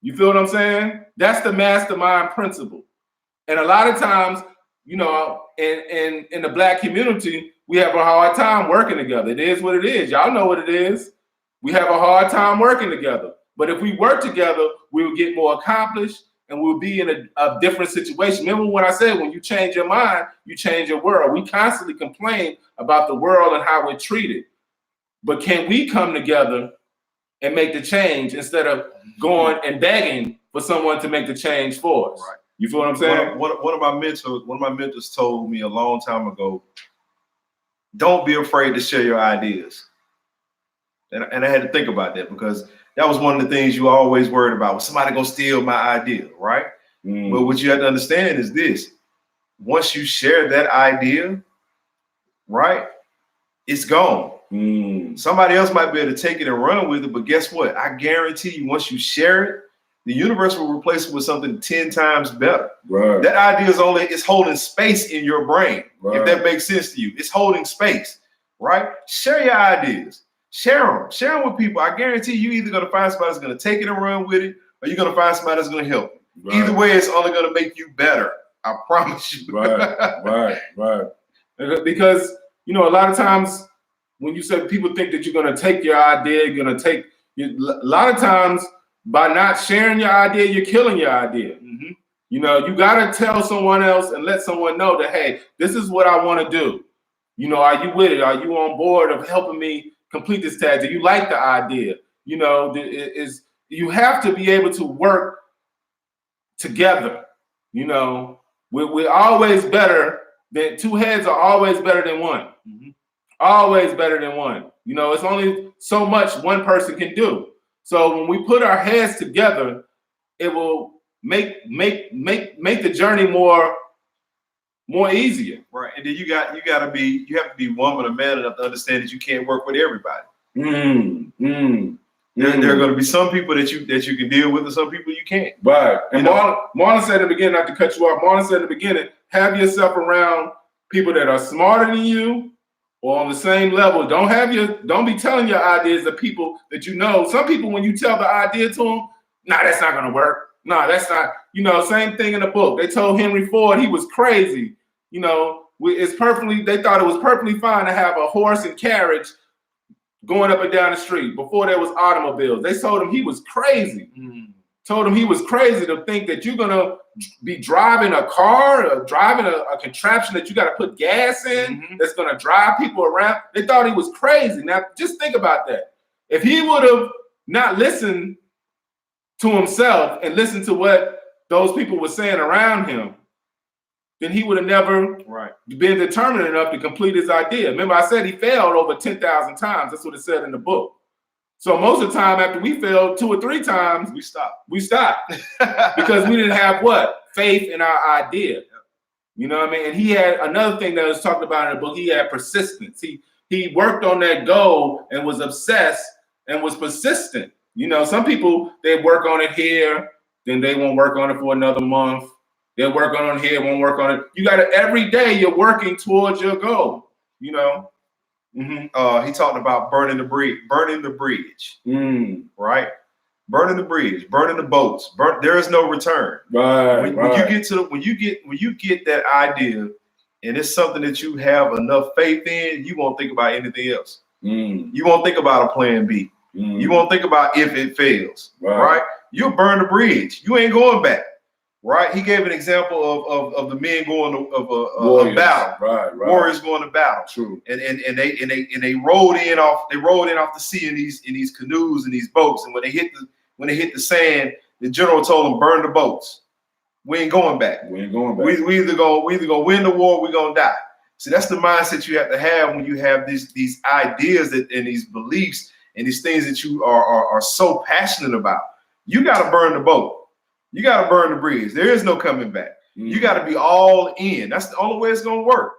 You feel what I'm saying? That's the mastermind principle. And a lot of times, you know, in the Black community, we have a hard time working together. It is what it is. Y'all know what it is. We have a hard time working together. But if we work together, we will get more accomplished and we'll be in a different situation. Remember what I said, when you change your mind, you change your world. We constantly complain about the world and how we're treated. But can we come together and make the change instead of going and begging for someone to make the change for us? Right. You feel what I'm saying? One of my mentors told me a long time ago, don't be afraid to share your ideas. And I had to think about that because that was one of the things you always worried about. Was somebody gonna steal my idea, right? But what you have to understand is this: once you share that idea, right, it's gone. Somebody else might be able to take it and run with it, but guess what? I guarantee you, once you share it, the universe will replace it with something 10 times better. Right. That idea it's holding space in your brain. Right. If that makes sense to you, it's holding space, right? Share your ideas. Share them with people. I guarantee you either going to find somebody that's going to take it and run with it, or you're going to find somebody that's going to help you. Right. Either way, it's only going to make you better. I promise you. Right. Because, a lot of times when you say people think that you're going to take your idea, a lot of times by not sharing your idea, you're killing your idea. You got to tell someone else and let someone know that, hey, this is what I want to do. Are you with it? Are you on board of helping me complete this task? Do you like the idea? You have to be able to work together. We're always better than two heads are always better than one. Always better than one. It's only so much one person can do. So when we put our heads together, it will make the journey more easier. Right. And then you have to be woman or man enough to understand that you can't work with everybody. There are going to be some people that you can deal with and some people you can't. Right. And Marlon said in the beginning, not to cut you off, Marlon said in the beginning, have yourself around people that are smarter than you or on the same level. Don't be telling your ideas to people that you know. Some people, when you tell the idea to them, that's not going to work. That's not, same thing in the book. They told Henry Ford he was crazy. They thought it was perfectly fine to have a horse and carriage going up and down the street before there was automobiles. They told him he was crazy. Told him he was crazy to think that you're going to be driving a car or driving a contraption that you got to put gas in that's going to drive people around. They thought he was crazy. Now, just think about that. If he would have not listened to himself and listened to what those people were saying around him, then he would have never been determined enough to complete his idea. Remember, I said he failed over 10,000 times. That's what it said in the book. So most of the time after we failed 2 or 3 times, we stopped because we didn't have faith in our idea. You know what I mean? And he had another thing that was talked about in the book. He had persistence. He worked on that goal and was obsessed and was persistent. Some people, they work on it here, then they won't work on it for another month. They'll work on it here, won't work on it. You got to, every day you're working towards your goal, He talked about burning the bridge, right? Burning the bridge, burning the boats. There is no return. Right. When you get that idea, and it's something that you have enough faith in, you won't think about anything else. You won't think about a plan B. You won't think about if it fails. Right? You'll burn the bridge. You ain't going back. Right? He gave an example of the men going to battle. Right. Warriors going to battle. True. And they rode in off the sea in these canoes and these boats. And when they hit the sand, the general told them, burn the boats. We ain't going back. We either gonna win the war, we're gonna die. So that's the mindset you have to have when you have these ideas and these beliefs and these things that you are so passionate about. You gotta burn the boat. You got to burn the bridge. There is no coming back. You got to be all in. That's the only way it's going to work.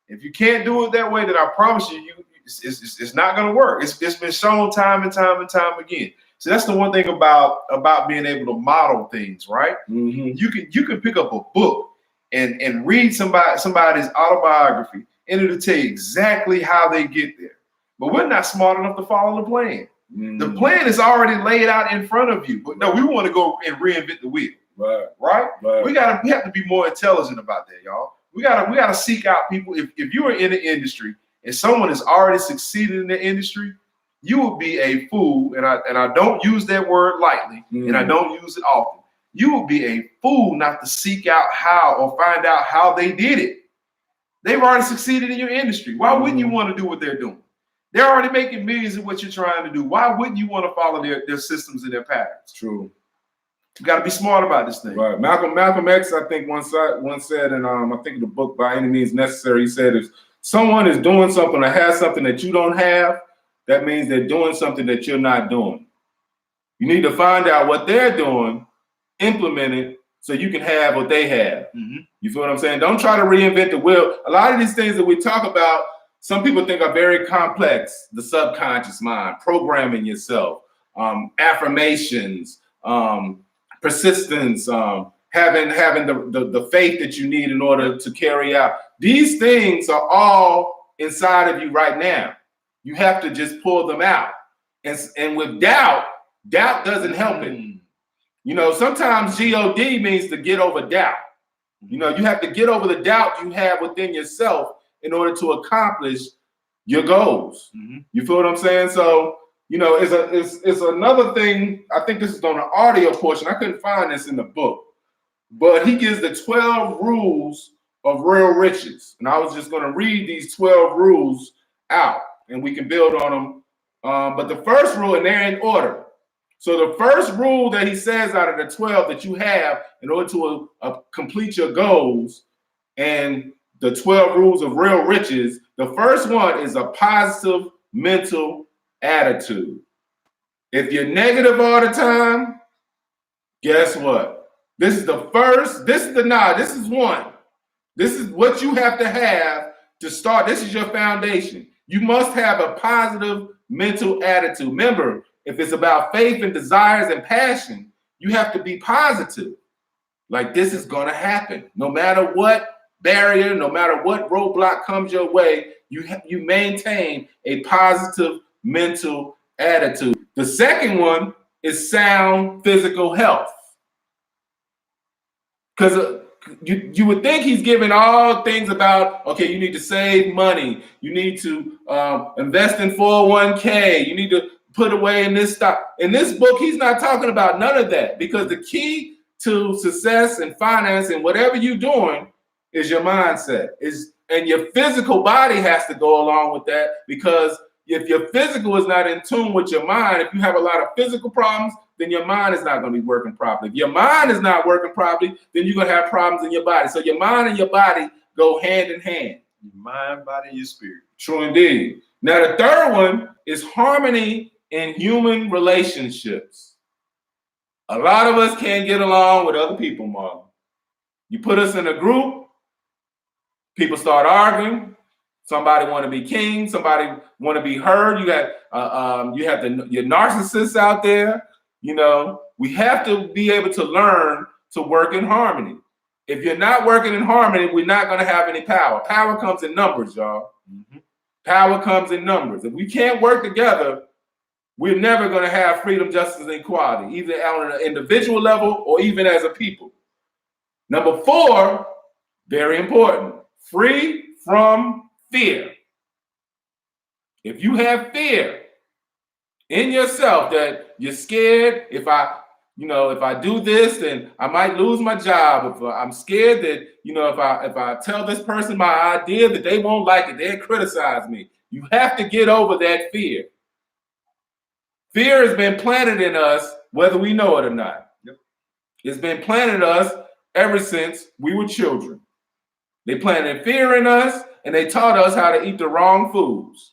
If you can't do it that way, then I promise you, it's not going to work. It's been shown time and time again. So that's the one thing about being able to model things, right? You can pick up a book and read somebody's autobiography, and it'll tell you exactly how they get there. But we're not smart enough to follow the plan. The plan is already laid out in front of you, but no, we want to go and reinvent the wheel. Right. We have to be more intelligent about that, y'all. We gotta seek out people. If you are in the industry and someone has already succeeded in the industry, you will be a fool, and I don't use that word lightly, and I don't use it often. You will be a fool not to seek out how or find out how they did it. They've already succeeded in your industry. Why wouldn't you want to do what they're doing? They're already making millions of what you're trying to do. Why wouldn't you want to follow their systems and their patterns? True. You got to be smart about this thing. Right. Malcolm X, I think once said, and I think the book By Any Means Necessary, he said, if someone is doing something or has something that you don't have, that means they're doing something that you're not doing. You need to find out what they're doing implemented so you can have what they have. Mm-hmm. You feel what I'm saying? Don't try to reinvent the wheel. A lot of these things that we talk about, some people think are very complex. The subconscious mind, programming yourself, affirmations, persistence, having the faith that you need in order to carry out. These things are all inside of you right now. You have to just pull them out. And with doubt doesn't help it. You know, sometimes G-O-D means to get over doubt. You know, you have to get over the doubt you have within yourself in order to accomplish your goals. Mm-hmm. You feel what I'm saying? So, you know, it's another thing. I think this is on the audio portion. I couldn't find this in the book, but he gives the 12 rules of real riches. And I was just going to read these 12 rules out and we can build on them. But the first rule, and they're in order. So the first rule that he says out of the 12 that you have in order to complete your goals and the 12 rules of real riches, the first one is a positive mental attitude. If you're negative all the time, guess what? This is one. This is what you have to start. This is your foundation. You must have a positive mental attitude. Remember, if it's about faith and desires and passion, you have to be positive. Like this is going to happen. No matter what barrier, no matter what roadblock comes your way, you maintain a positive mental attitude. The second one is sound physical health. Because you would think he's giving all things about, okay, you need to save money. You need to invest in 401k. You need to put away in this stock. In this book, he's not talking about none of that because the key to success and finance and whatever you're doing is your mindset. And your physical body has to go along with that, because if your physical is not in tune with your mind, if you have a lot of physical problems, then your mind is not going to be working properly. If your mind is not working properly, then you're going to have problems in your body. So your mind and your body go hand in hand. Your mind, body, and your spirit. True indeed. Now, the third one is harmony in human relationships. A lot of us can't get along with other people, Marlon. You put us in a group, people start arguing. Somebody want to be king. Somebody want to be heard. You got your narcissists out there. You know, we have to be able to learn to work in harmony. If you're not working in harmony, we're not going to have any power. Power comes in numbers, y'all. Mm-hmm. Power comes in numbers. If we can't work together, we're never going to have freedom, justice, and equality, either on an individual level or even as a people. Number 4, very important, free from fear. If you have fear in yourself that you're scared, if I do this, then I might lose my job. If I'm scared that, if I tell this person my idea that they won't like it, they'll criticize me. You have to get over that fear. Fear has been planted in us, whether we know it or not. Yep. It's been planted in us ever since we were children. They planted fear in us, and they taught us how to eat the wrong foods.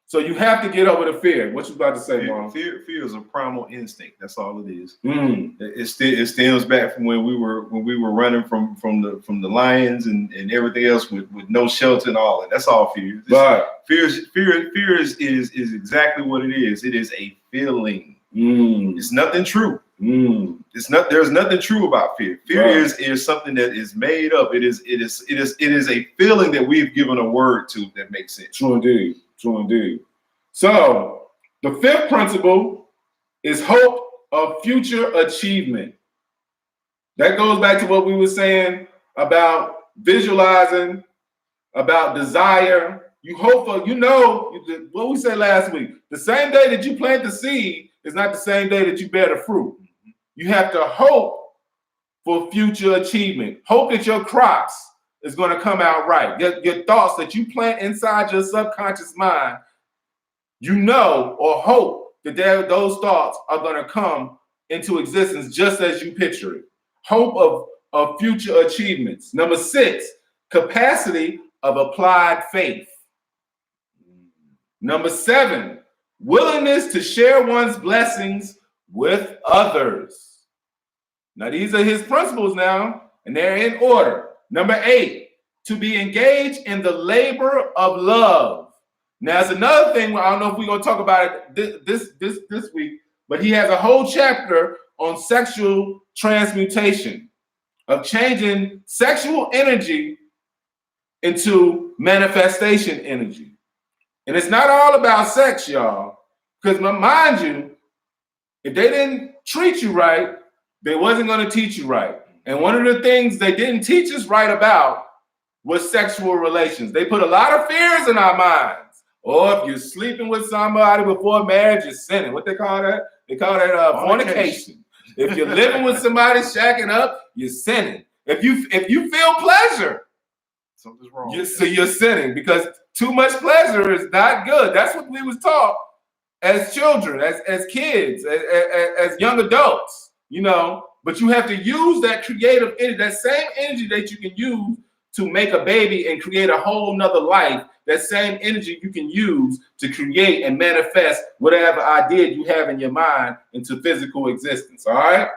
So you have to get over the fear. What you about to say, Mom? Fear is a primal instinct. That's all it is. It stems back from when we were running from the lions and everything else with no shelter and all that. That's all fear. Right. Fear is exactly what it is. It is a feeling. It's nothing true. There's nothing true about fear. Fear is something that is made up. It is a feeling that we've given a word to that makes sense. True indeed. True indeed. So the 5th principle is hope of future achievement. That goes back to what we were saying about visualizing, about desire. You hope for, what we said last week, the same day that you plant the seed is not the same day that you bear the fruit. You have to hope for future achievement. Hope that your crops is going to come out right. Your thoughts that you plant inside your subconscious mind, or hope that those thoughts are going to come into existence just as you picture it. Hope of future achievements. Number 6, capacity of applied faith. Number 7, willingness to share one's blessings with others. Now, these are his principles now, and they're in order. Number 8, to be engaged in the labor of love. Now, it's another thing. I don't know if we're going to talk about it this week, but he has a whole chapter on sexual transmutation, of changing sexual energy into manifestation energy. And it's not all about sex, y'all, because mind you, if they didn't treat you right, they wasn't going to teach you right. And one of the things they didn't teach us right about was sexual relations. They put a lot of fears in our minds. Or if you're sleeping with somebody before marriage, you're sinning. What they call that? They call that fornication. If you're living with somebody shacking up, you're sinning. If you feel pleasure, something's wrong. You're sinning, because too much pleasure is not good. That's what we was taught as children, as kids, as young adults, you know. But you have to use that creative energy, that same energy that you can use to make a baby and create a whole nother life. That same energy you can use to create and manifest whatever idea you have in your mind into physical existence. All right.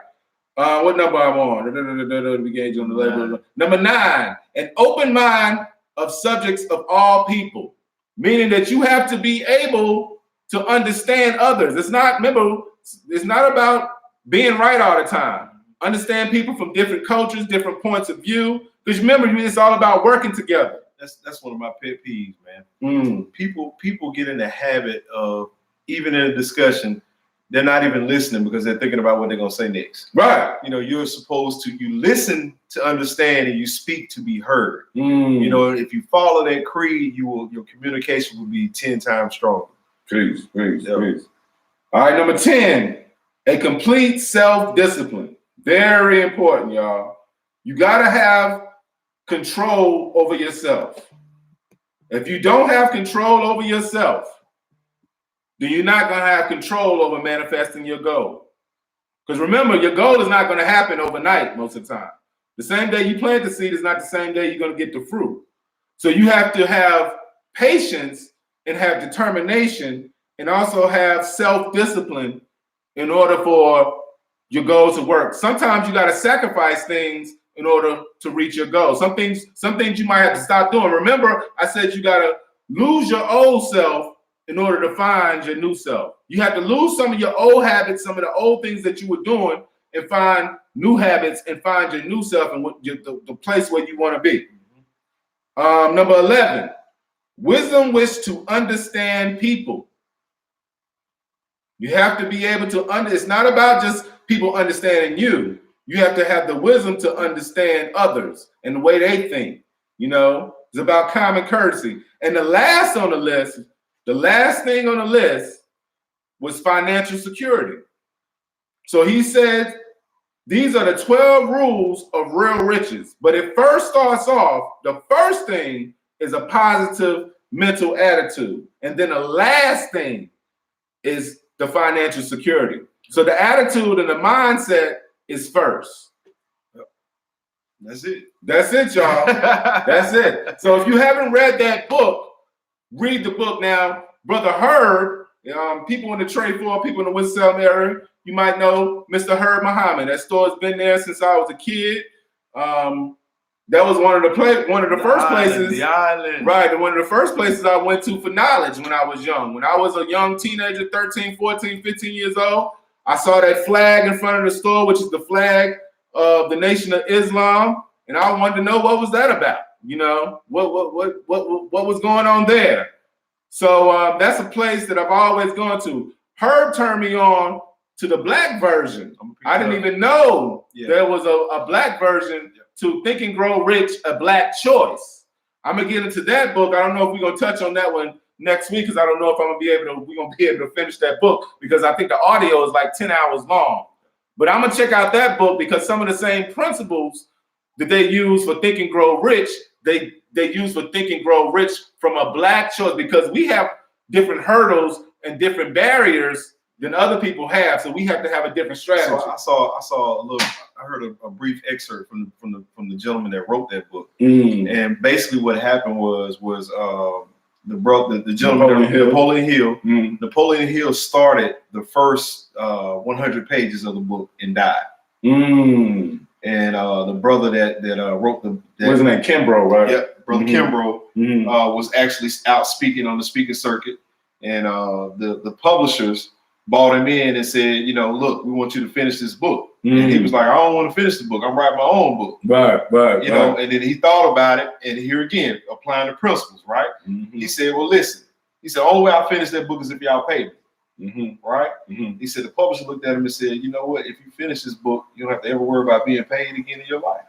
What number I'm on? We engage on the labor. Number 9, an open mind of subjects of all people, meaning that you have to be able to understand others. It's not about being right all the time. Understand people from different cultures, different points of view. Because remember, it's all about working together. That's one of my pet peeves, man. People get in the habit of, even in a discussion, they're not even listening because they're thinking about what they're gonna say next. Right. You know, you're supposed to listen to understand and you speak to be heard. You know, if you follow that creed, your communication will be 10 times stronger. Please. All right, number 10, a complete self-discipline. Very important, y'all. You gotta have control over yourself. If you don't have control over yourself, then you're not going to have control over manifesting your goal. Because remember, your goal is not going to happen overnight most of the time. The same day you plant the seed is not the same day you're going to get the fruit. So you have to have patience and have determination and also have self-discipline in order for your goals to work. Sometimes you got to sacrifice things in order to reach your goal. Some things you might have to stop doing. Remember, I said you got to lose your old self in order to find your new self. You have to lose some of your old habits, some of the old things that you were doing, and find new habits and find your new self and the place where you want to be. Number 11, wisdom wish to understand people. You have to be able to it's not about just people understanding you. You have to have the wisdom to understand others and the way they think. You know, it's about common courtesy. And the last thing on the list was financial security. So he said, these are the 12 rules of real riches. But it first starts off, the first thing is a positive mental attitude. And then the last thing is the financial security. So the attitude and the mindset is first. That's it. That's it, y'all. That's it. So if you haven't read that book, read the book now. Brother Herb, people in the trade floor, people in the Winston-Salem area, you might know Mr. Herb Muhammad. That store's been there since I was a kid. That was one of the first places. The island. Right, one of the first places I went to for knowledge when I was young. When I was a young teenager, 13, 14, 15 years old, I saw that flag in front of the store, which is the flag of the Nation of Islam, and I wanted to know what was that about. You know, what was going on there. So that's a place that I've always gone to. Herb turned me on to the black version. I didn't even know there was a black version to Think and Grow Rich, a Black Choice. I'm gonna get into that book. I don't know if we're gonna touch on that one next week because I don't know if we're gonna be able to finish that book because I think the audio is like 10 hours long. But I'm gonna check out that book because some of the same principles that they use for Think and Grow Rich, they use for Think and Grow Rich from a black choice, because we have different hurdles and different barriers than other people have, so we have to have a different strategy. So I heard a brief excerpt from the gentleman that wrote that book, and basically what happened was the gentleman Napoleon Hill. Napoleon Hill started the first 100 pages of the book and died. Mm. And the brother that wrote the wasn't that Kimbrough, right? Yeah, brother Kimbrough Mm-hmm. was actually out speaking on the speaking circuit, and the publishers bought him in and said, you know, look, we want you to finish this book. And he was like, I don't want to finish the book. I'm writing my own book. Right. You know, and then he thought about it, and here again, applying the principles, right? Mm-hmm. He said, well, listen. He said, the only way I'll finish that book is if y'all pay me. Mm-hmm. Right? Mm-hmm. He said the publisher looked at him and said, you know what? If you finish this book, you don't have to ever worry about being paid again in your life.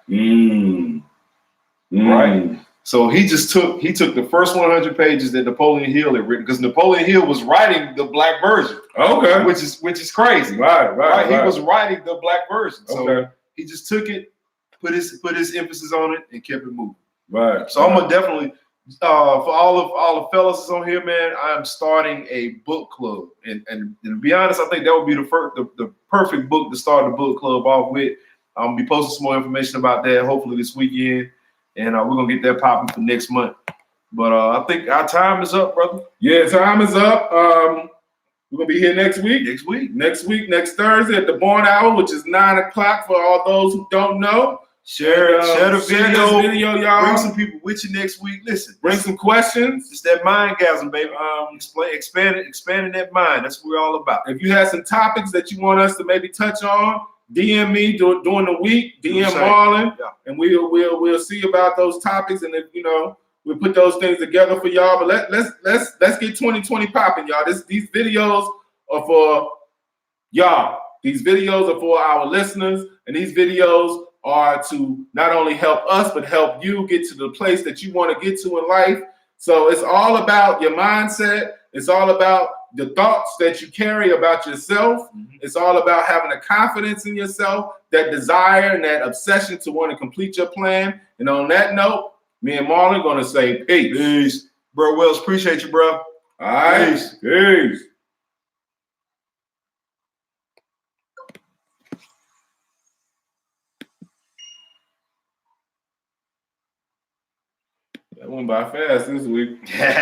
Right? So he took the first 100 pages that Napoleon Hill had written, because Napoleon Hill was writing the black version. Okay. Which is crazy. Right. He was writing the black version. So okay. He just took it, put his emphasis on it, and kept it moving. Right. So I'm gonna definitely for all the fellas that's on here, man, I'm starting a book club. And to be honest, I think that would be the perfect book to start the book club off with. I'm gonna be posting some more information about that hopefully this weekend. And we're gonna get that popping for next month. But I think our time is up, brother. Yeah, time is up. We're gonna be here next week. Next Thursday at the Born Hour, which is 9 o'clock for all those who don't know. Share the video, y'all. Bring some people with you next week. Listen, bring some questions. It's that mindgasm, baby. Expanding that mind. That's what we're all about. If you have some topics that you want us to maybe touch on, DM me during the week. DM Marlon, and we'll see about those topics. And if we'll put those things together for y'all. But let's get 2020 popping, y'all. These videos are for y'all. These videos are for our listeners, and these videos are to not only help us, but help you get to the place that you want to get to in life. So it's all about your mindset. It's all about the thoughts that you carry about yourself. Mm-hmm. It's all about having a confidence in yourself, that desire and that obsession to want to complete your plan. And on that note, me and Marlon are going to say peace. Peace. Bro Wells, appreciate you, bro. All right. Peace. That went by fast this week.